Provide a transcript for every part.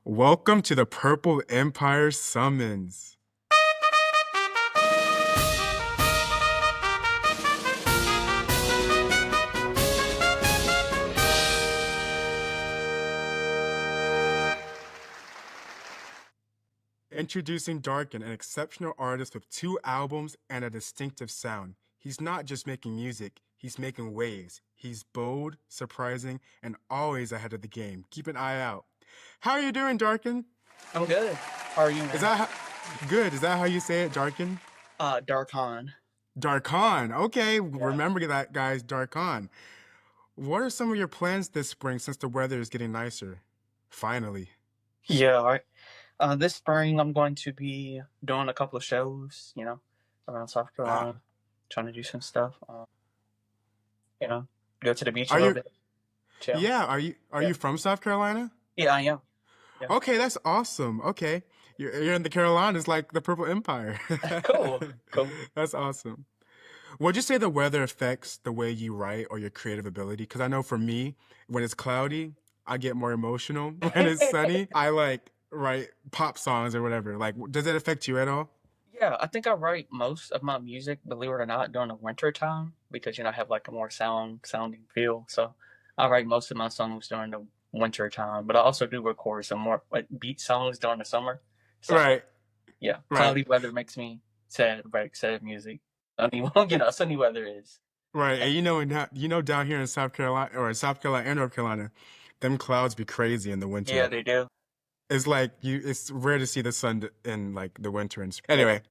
Welcome to the Purple Empire Summons. Introducing DarKon, an exceptional artist with 2 albums and a distinctive sound. He's not just making music, he's making waves. He's bold, surprising, and always ahead of the game. Keep an eye out. How are you doing, DarKon? I'm good. How are you, man? Is that good? Is that how you say it, DarKon? DarKon. DarKon. Okay, remember that, guys. DarKon. What are some of your plans this spring since the weather is getting nicer? Finally. Yeah, all right. This spring I'm going to be doing a couple of shows, around South Ah, Carolina, trying to do some stuff. You know, go to the beach a are little you? bit, chill. Yeah. Are Yeah, you from South Carolina? yeah, I am. Yeah, Okay, that's awesome. Okay, you're in the Carolinas, like the Purple Empire. cool, cool. That's awesome. Would you say the weather affects the way you write or your creative ability? Because I know for me, when it's cloudy, I get more emotional. When it's sunny, I like write pop songs or whatever. Like, does it affect you at all? Yeah, I think I write most of my music, believe it or not, during the winter time because I have like a more sounding feel. So I write most of my songs during the winter time, but I also do record some more like beat songs during the summer. So Right, yeah, right, cloudy weather makes me sad, right? Sad music. Sunny, sunny weather is. right. And down here in South Carolina or in South Carolina and North Carolina, them clouds be crazy in the Yeah, winter. they do. It's like it's rare to see the sun in like the winter and spring. Yeah. Anyway,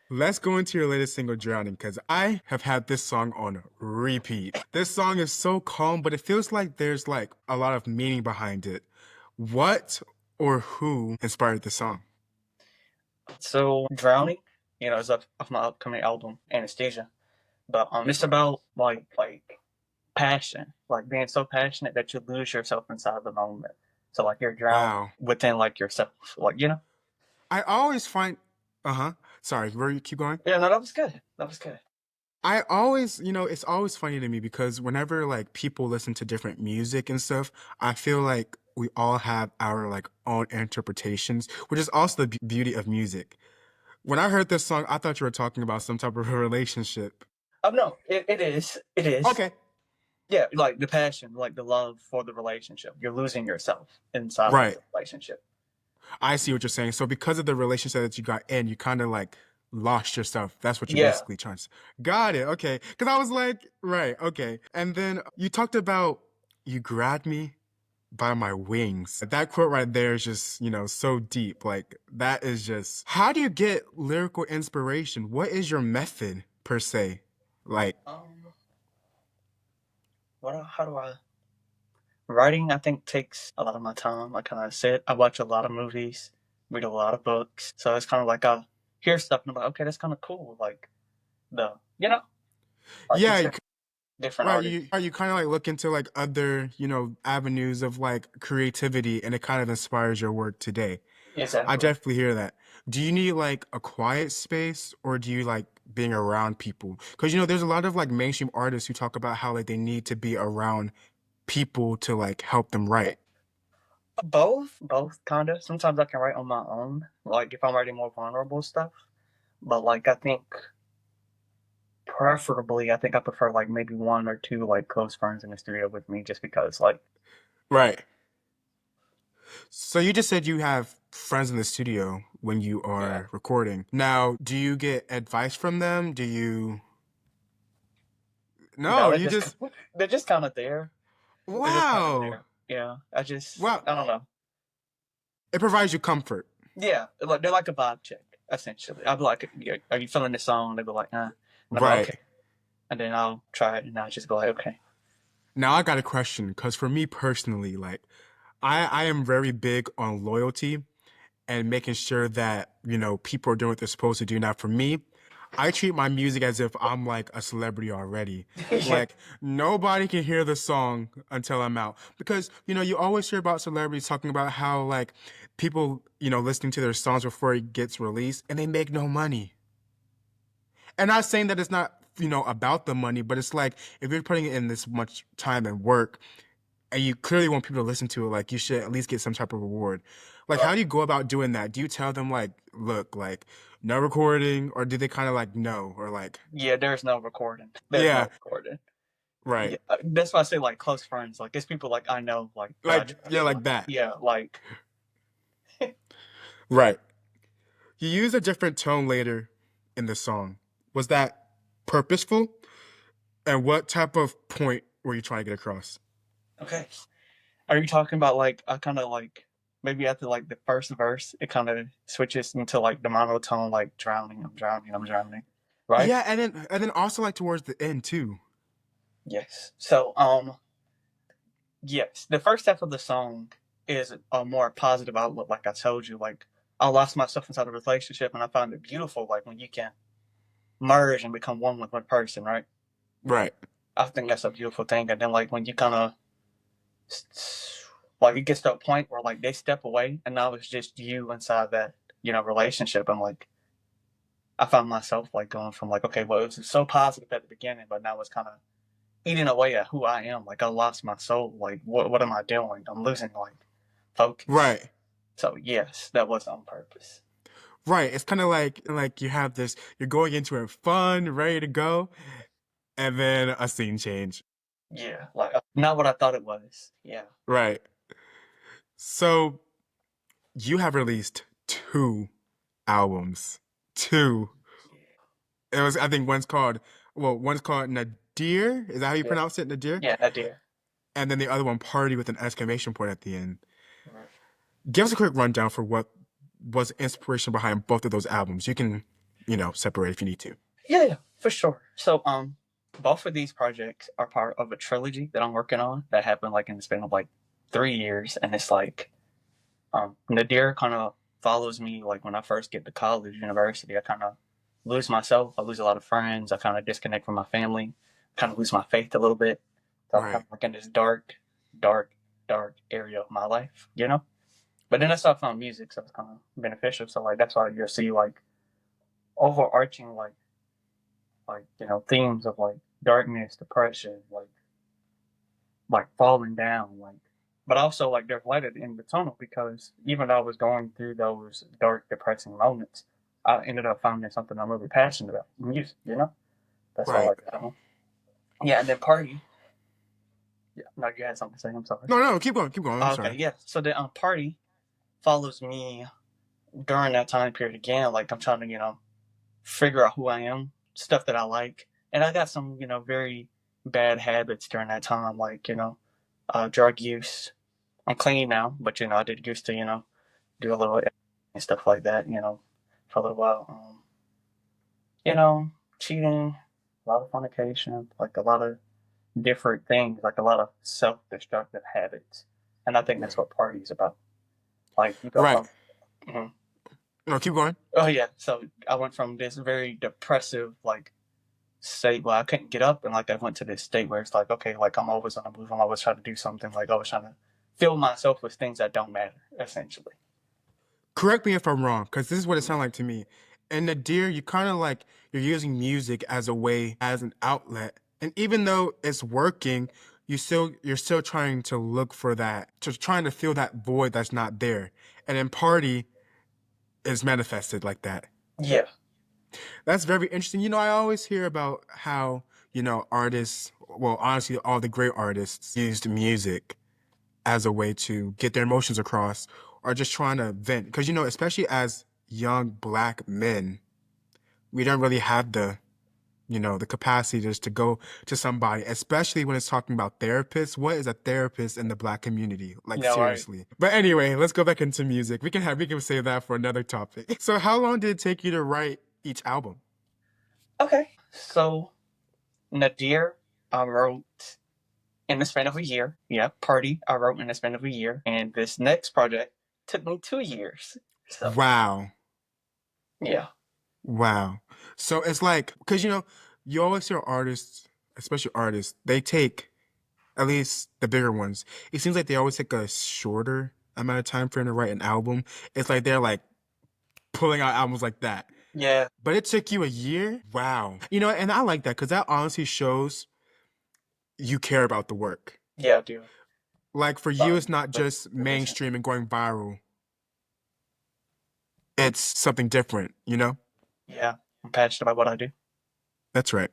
let's go into your latest single, Drowning, because I have had this song on repeat. This song is so calm, but it feels like there's like a lot of meaning behind it. What or who inspired the song? So drowning, is of my upcoming album, Anesthesia. But it's about like passion, like being so passionate that you lose yourself inside the moment. So like you're drowning Wow. within like yourself, I always find, uh-huh. Sorry, where you keep going? Yeah, no, that was good. That was good. I always, it's always funny to me because whenever like people listen to different music and stuff, I feel like we all have our like own interpretations, which is also the beauty of music. When I heard this song, I thought you were talking about some type of a relationship. Oh no, it is. It is. Okay. Yeah, like the passion, like the love for the relationship. You're losing yourself inside of Right. the relationship. I see what you're saying. So because of the relationship that you got in, you kind of like lost yourself. That's what you're Yeah. basically trying to say. Got it. Okay. Because I was like, right. Okay. And then you talked about you grabbed me by my wings. That quote right there is just, so deep. Like that is just, how do you get lyrical inspiration? What is your method per se? Like, Um, how do I writing? I think takes a lot of my time. Like I said, I watch a lot of movies, read a lot of books, so it's kind of like I hear stuff and I'm like, okay, that's kind of cool. Like the, like yeah, these different right. artists. You kind of like look into like other, avenues of like creativity and it kind of inspires your work today. I Exactly. definitely hear that. Do you need like a quiet space or do you like being around people? Because there's a lot of like mainstream artists who talk about how like they need to be around people to like help them write. Both kind of. Sometimes I can write on my own, like if I'm writing more vulnerable stuff. But like I think preferably, I think I prefer like maybe one or two like close friends in the studio with me, just because like Right. So you just said you have friends in the studio when you yeah, are recording. Now, do you get advice from them? no, No, you just, they're just kind of there. They're just kind of wow. there. Yeah, Wow. I don't know. It provides you comfort. Yeah, like they're like a vibe check essentially. I'll be like, yeah, "Are you feeling this song?" They go like, and I'm like, Right. "Okay," and then I'll try it, and I'll just go like, "Okay." Now I got a question because for me personally, like I am very big on loyalty and making sure that, people are doing what they're supposed to do. Now for me, I treat my music as if I'm like a celebrity already. Yeah. Like nobody can hear the song until I'm out. Because, you always hear about celebrities talking about how like people, listening to their songs before it gets released and they make no money. And not saying that it's not, about the money, but it's like if you're putting in this much time and work, and you clearly want people to listen to it, like you should at least get some type of reward. Like, how Right. do you go about doing that? Do you tell them like, look, like no recording, or do they kind of like no, or like, Yeah, there's no recording. There's yeah, no recording. right, Yeah, that's why I say like close friends. Like it's people like I know, like that I like yeah, trust. Like like that, yeah, like right? You use a different tone later in the song. Was that purposeful? And what type of point were you trying to get across? okay. Are you talking about like I kind of like maybe after like the first verse, it kind of switches into like the monotone, like drowning, I'm drowning, I'm drowning, right? Yeah, and then also like towards the end too. Yes. So yes, the first half of the song is a more positive outlook. Like I told you, like I lost myself inside a relationship, and I found it beautiful. Like when you can merge and become one with one person, right? Right. I think that's a beautiful thing. And then like when you kind of like it gets to a point where like they step away, and now it's just you inside that relationship. And like I found myself like going from like okay, well it was so positive at the beginning, but now it's kind of eating away at who I am. Like I lost my soul. Like what am I doing? I'm losing like focus. Right. So yes, that was on purpose. Right. It's kind of like you have this. You're going into it fun, ready to go, and then a scene change. Yeah, like not what I thought it was. Yeah. Right. So you have released two albums. Two. It was, I think, one's called Nadir. Is that how you Yeah. pronounce it, Nadir? Yeah, that dear. And then the other one, Party, with an exclamation point at the end. Right. Give us a quick rundown for what was the inspiration behind both of those albums. You can, separate if you need to. Yeah, yeah, for sure. So both of these projects are part of a trilogy that I'm working on that happened like in the span of like 3 years, and it's like Nadir kind of follows me like when I first get to college, university. I kind of lose myself. I lose a lot of friends. I kind of disconnect from my family. Kind of lose my faith a little bit. So I'm kind Right. of like in this dark, dark, dark area of my life. But then I started found music, so it's kind of beneficial. So like that's why you'll see like overarching like themes of like darkness, depression, like falling down, like but also like there's light at the end of the tunnel because even though I was going through those dark, depressing moments, I ended up finding something I'm really passionate about, music. That's why I Right. like that one. Yeah, and then party. Yeah, no, you had something to say. I'm sorry. No, no, keep going, keep going. I'm Okay, sorry. yeah. So the party follows me during that time period again. Like I'm trying to figure out who I am, stuff that I like, and I got some very bad habits during that time, like drug use. I'm clean now, but I did used to do a little and stuff like that, for a little while. You know, cheating, a lot of fornication, like a lot of different things, like a lot of self-destructive habits, and I think that's what party's about. Like you go Right. from mhm. No, keep going. Oh yeah, so I went from this very depressive like state where I couldn't get up, and like I went to this state where it's like okay, like I'm always on the move, I'm always trying to do something, like always trying to fill myself with things that don't matter, essentially. Correct me if I'm wrong, because this is what it sounded like to me. In Nadir, you kind of like you're using music as a way, as an outlet, and even though it's working, you're still trying to look for that, just trying to fill that void that's not there. And in Party, is manifested like that. Yeah, That's very interesting. I always hear about how, artists, well, honestly, all the great artists used music as a way to get their emotions across or just trying to vent. Because, especially as young black men, we don't really have the capacity just to go to somebody, especially when it's talking about therapists. What is a therapist in the black community? Like, right. seriously. But anyway, let's go back into music. We can save that for another topic. So how long did it take you to write each album? Okay, so Nadir, I wrote in the span of a year. Yeah, Party, I wrote in the span of a year, and this next project took me 2 years. So Wow. yeah, Wow. So it's like, because you always hear artists, especially artists, they take, at least the bigger ones, it seems like they always take a shorter amount of time for them to write an album. It's like they're like pulling out albums like that. yeah, But it took you a year? Wow. And I like that because that honestly shows you care about the work. yeah, I do. Like for you, Sorry, it's not but just revision. mainstream and going viral. It's something different, you know? Yeah, I'm passionate about what I do. That's right.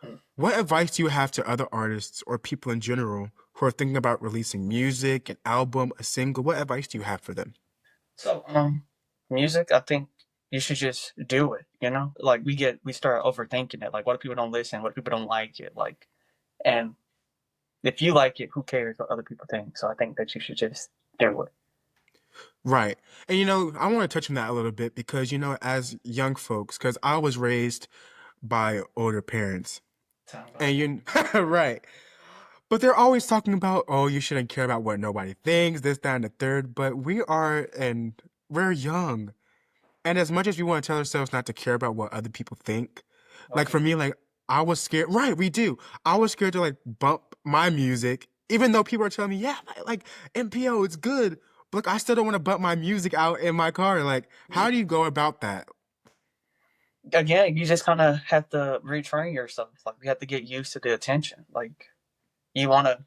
Mm. What advice do you have to other artists or people in general who are thinking about releasing music, an album, a single? What advice do you have for them? So, music, I think you should just do it. You know, like we start overthinking it. Like, what if people don't listen? What if people don't like it? Like, and if you like it, who cares what other people think? So I think that you should just do it. Right. And I want to touch on that a little bit because, as young folks, because I was raised by older parents. Tell me about And it. right. But they're always talking about, oh, you shouldn't care about what nobody thinks, this, that, and the third. But we're young. And as much as we want to tell ourselves not to care about what other people think, Oh, like we for me, do. like I was scared. Right, we do. I was scared to like bump my music, even though people are telling me, yeah, like MPO, it's good. But look, I still don't want to bump my music out in my car. Like, how do you go about that? Again, you just kind of have to retrain yourself. Like, you have to get used to the attention. Like, you want to.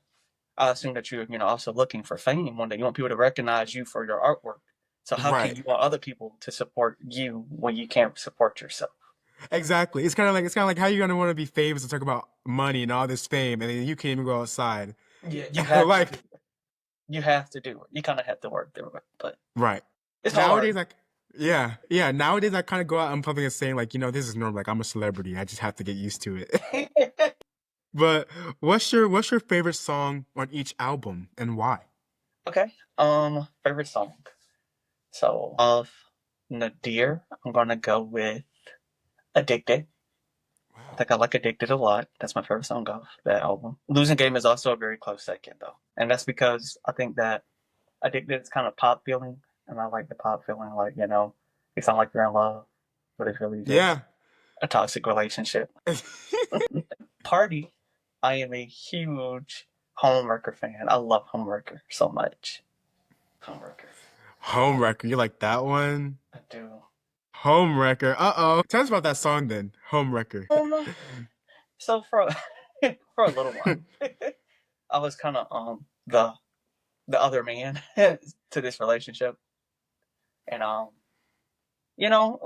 I assume that you're, also looking for fame one day. You want people to recognize you for your artwork. So how can Right. you want other people to support you when you can't support yourself? Exactly. It's kind of like how you gonna want to be famous and talk about money and all this fame, and then you can't even go outside. Yeah, you have to do Like, it. You have to do it. You kind of have to work through it, but right. it's Nowadays, hard. like, yeah, yeah. Nowadays, I kind of go out in public and saying, like, this is normal. Like, I'm a celebrity. I just have to get used to it. But what's your favorite song on each album and why? Okay. Favorite song. So of Nadir, I'm gonna go with Addicted. I Wow. think I like Addicted a lot. That's my favorite song off that album. Losing Game is also a very close second though. And that's because I think that Addicted is kind of pop feeling and I like the pop feeling like, you sound like you're in love, but it's really just Yeah. a toxic relationship. Party, I am a huge Homewrecker fan. I love Homewrecker so much. Homewrecker. Homewrecker. You like that one? I do. Homewrecker. Uh-oh. Tell us about that song then. Homewrecker. Um, so for for a little while, I was kind of the other man to this relationship, and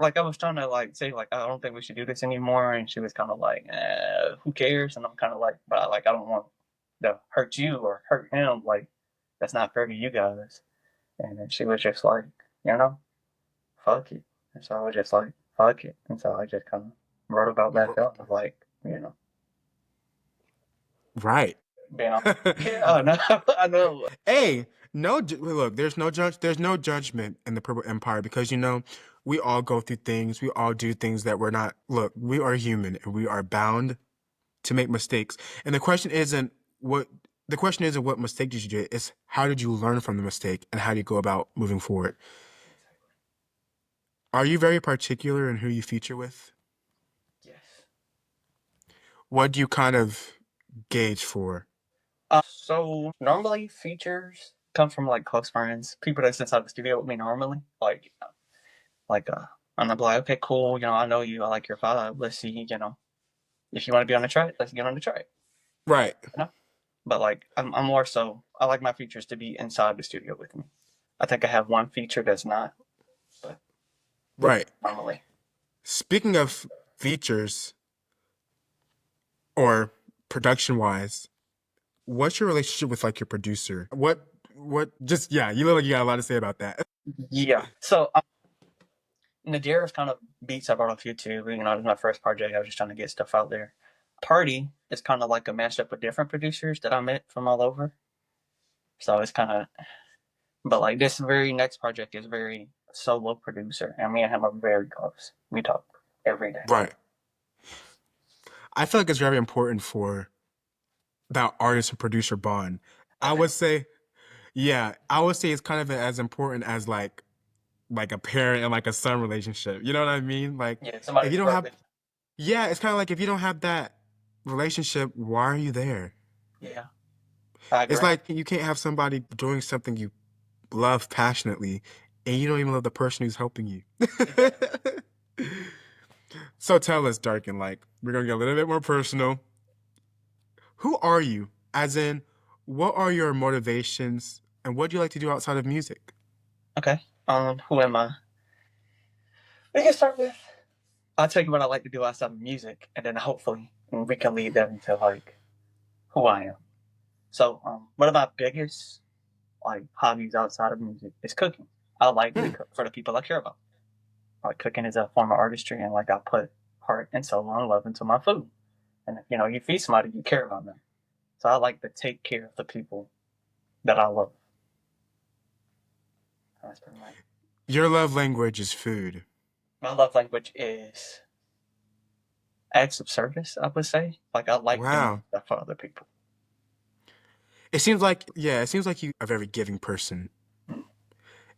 like I was trying to like say like I don't think we should do this anymore, and she was kind of like, who cares? And I'm kind of like, but like I don't want to hurt you or hurt him. Like that's not fair to you guys. And then she was just like, you know, fuck it. And so I was just like, fuck it. And so I just kind of wrote about that feeling of like, Right. being on. Yeah, oh no, I know. Hey, look, there's no judgment in the Purple Empire because we all go through things, we all do things that we're not. Look, we are human and we are bound to make mistakes. And what the question isn't what mistake did you do, it's how did you learn from the mistake and how do you go about moving forward. Are you very particular in who you feature with? Yes. What do you kind of gauge for? So normally features come from like close friends, people that's inside the studio with me normally. Like I'm gonna be like, okay, cool, I know you, I like your vibe. Let's see, if you want to be on the track, let's get on the track. Right. You know? But like I'm more so I like my features to be inside the studio with me. I think I have one feature that's not, but Right. normally. Speaking of features or production wise, what's your relationship with like your producer? What just yeah, you look like you got a lot to say about that. Yeah. So Nadir is kind of beats I brought off YouTube. It was my first project. I was just trying to get stuff out there. Party is kind of like a mashup of different producers that I met from all over. So it's kind of, but like this very next project is very solo producer, and me and him are very close. We talk every day. Right. I feel like it's very important for that artist and producer bond. I I think, would say, yeah, I would say it's kind of as important as like a parent and like a son relationship. You know what I mean? Like yeah, if somebody you to don't work have with. yeah, it's kind of like if you don't have that relationship, why are you there? Yeah, I It's agree. like you can't have somebody doing something you love passionately and you don't even love the person who's helping you. Exactly. So tell us, Darkin, like we're gonna get a little bit more personal. Who are you? As in, what are your motivations and what do you like to do outside of music? Okay. Who am I? We can start with. I'll tell you what I like to do outside of music, and then hopefully we can lead that into like who I am. So, one of my biggest like hobbies outside of music is cooking. I like to Hmm. cook for the people I care about. Like cooking is a form of artistry, and like I put heart and soul and love into my food. And you know, you feed somebody, you care about them. So I like to take care of the people that I love. That's pretty much. Your love language is food. My love language is acts of service. I would say, like I like doing Wow. stuff for other people. It seems like, yeah, it seems like you are a very giving person. Mm.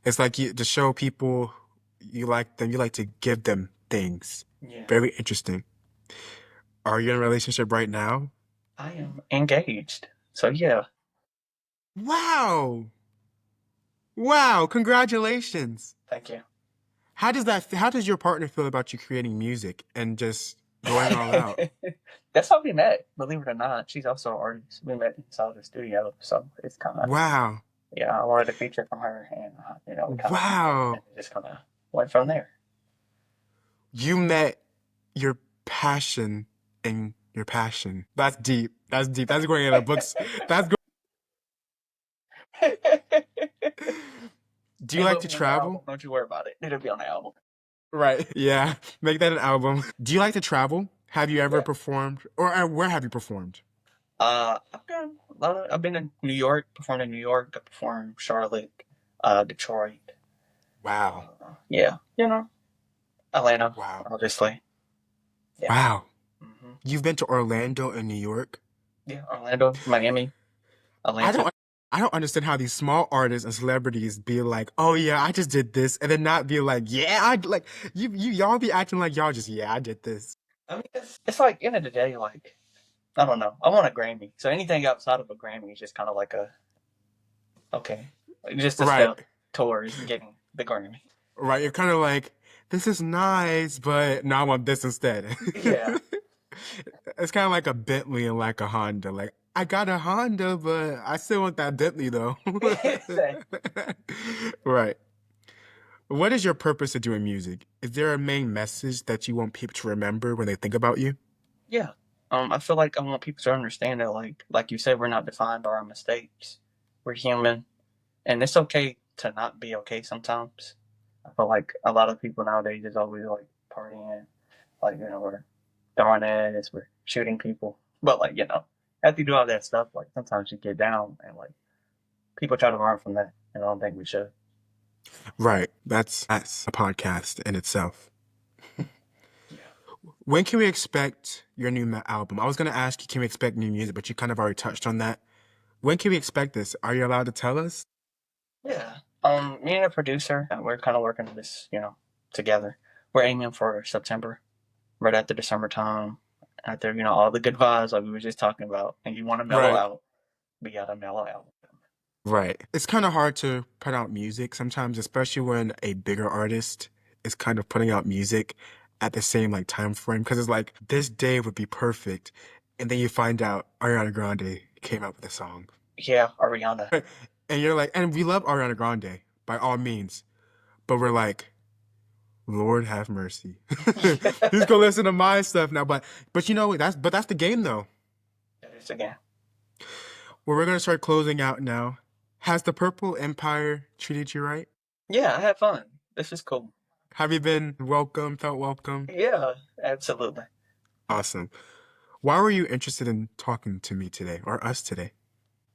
It's like you to show people you like them, you like to give them things. Yeah, Very interesting. Are you in a relationship right now? I am engaged. So yeah, Wow. Wow, congratulations. thank you. How does your partner feel about you creating music and just going all out? That's how we met. Believe it or not, she's also an artist. We met inside the studio, so it's kind of Wow. yeah. I wanted a feature from her, and you know, we kind of Wow. and it just kind of went from there. You met your passion and your passion. That's deep. That's deep. That's going in the books. That's go- Do you It like will to be on the album. travel? Don't you worry about it. It'll be on the album. Right. Yeah. Make that an album. Do you like to travel? Have you ever Yeah. performed or where have you performed? I've done a lot of. I've been in New York, performed in New York. I performed Charlotte, Detroit. Wow. Yeah, you know, Atlanta, Wow. obviously. Yeah. Wow. hmm You've been to Orlando and New York? Yeah, Orlando, Miami, I Atlanta. don't I don't understand how these small artists and celebrities be like, "Oh yeah, I just did this," and then not be like, "Yeah, I like y'all be acting like y'all just yeah, I did this." I mean, it's like end of the day, like I don't know. I want a Grammy, so anything outside of a Grammy is just kind of like a okay, just a Right. step towards getting the Grammy. Right. You're kind of like, "This is nice, but no, I want this instead." Yeah, It's kind of like a Bentley and like a Honda. Like, I got a Honda, but I still want that Bentley though. exactly. Right. What is your purpose of doing music? Is there a main message that you want people to remember when they think about you? Yeah. I feel like I want people to understand that, like you said, we're not defined by our mistakes. We're human, and it's okay to not be okay sometimes. I feel like a lot of people nowadays is always like partying, like you know, we're throwing ass, we're shooting people, but like you know, after you do all that stuff, like sometimes you get down, and like people try to learn from that, and I don't think we should. Right. That's a podcast in itself. Yeah. When can we expect your new album? I was going to ask you, can we expect new music, but you kind of already touched on that. When can we expect this? Are you allowed to tell us? Yeah. Me and a producer, we're kind of working on this, you know, together. We're aiming for September, right after the summertime, after you know all the good vibes like we were just talking about, and you want to mellow Right. out, we got to mellow out. Right. It's kind of hard to put out music sometimes, especially when a bigger artist is kind of putting out music at the same like time frame. Because it's like this day would be perfect, and then you find out Ariana Grande came out with a song, Yeah, Ariana. and you're like, and we love Ariana Grande by all means, but we're like, Lord have mercy. Who's gonna listen to my stuff now? But you know that's the game though. That is again. Well, we're gonna start closing out now. Has the Purple Empire treated you right? Yeah, I had fun. This is cool. Have you been welcome, felt welcome? Yeah, absolutely. Awesome. Why were you interested in talking to me today or us today?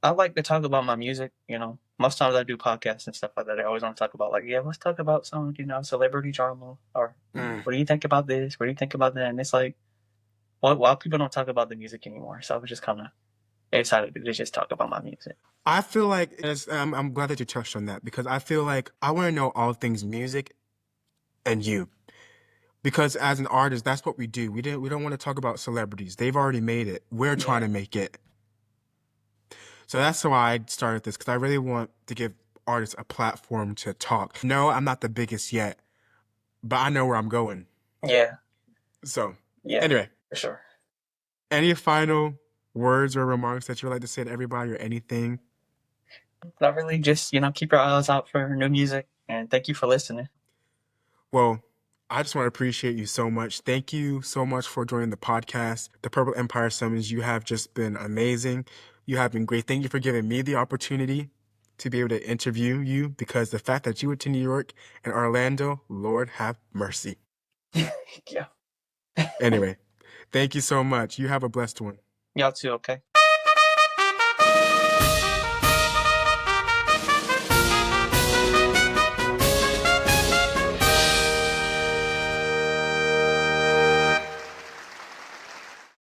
I like to talk about my music. You know, most times I do podcasts and stuff like that. I always want to talk about like, yeah, let's talk about some, you know, celebrity drama, or Mm, what do you think about this? What do you think about that? And it's like, well, why people don't talk about the music anymore? So I was just kind of excited to just talk about my music. I feel like I'm glad that you touched on that because I feel like I want to know all things music and you. Because as an artist, that's what we do. We don't want to talk about celebrities. They've already made it. We're trying Yeah, to make it. So that's why I started this because I really want to give artists a platform to talk. No, I'm not the biggest yet, but I know where I'm going. yeah, So yeah, anyway, for sure. any final words or remarks that you would like to say to everybody or anything? Not really, just, keep your eyes out for new music, and thank you for listening. Well, I just want to appreciate you so much. Thank you so much for joining the podcast. The Purple Empire Summons, you have just been amazing. You have been great. Thank you for giving me the opportunity to be able to interview you because the fact that you went to New York and Orlando, Lord have mercy. Yeah. Anyway, thank you so much. You have a blessed one. Y'all too, okay?